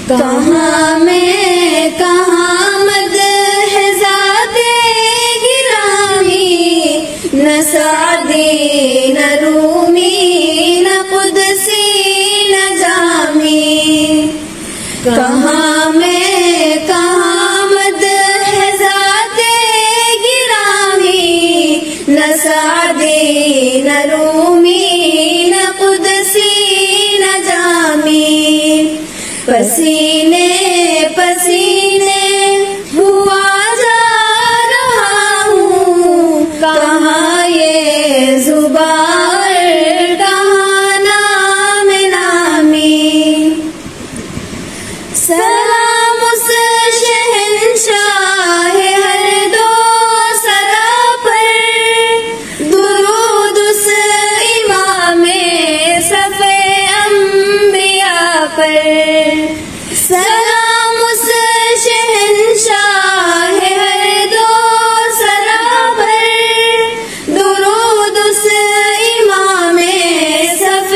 کہاں میں کہاں مدح ذات گرامی، نہ سعدی نہ رومی نہ قدسی نہ جامی، کہاں میں کہاں مدح ذات گرامی، نہ سعدی نہ رومی نہ قدسی نہ جامی، پسینے پسینے ہوا جا رہا ہوں، کہاں یہ زبان کہاں نام نامی، سلام اس شہنشاہ ہر دو سرا پر، درود اس امام صف انبیاء پر، سلام اس شہنشاہ ہر دو سرا پر، درود اس امام صف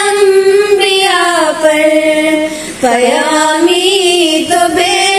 انبیاء پر، پیامی تو بے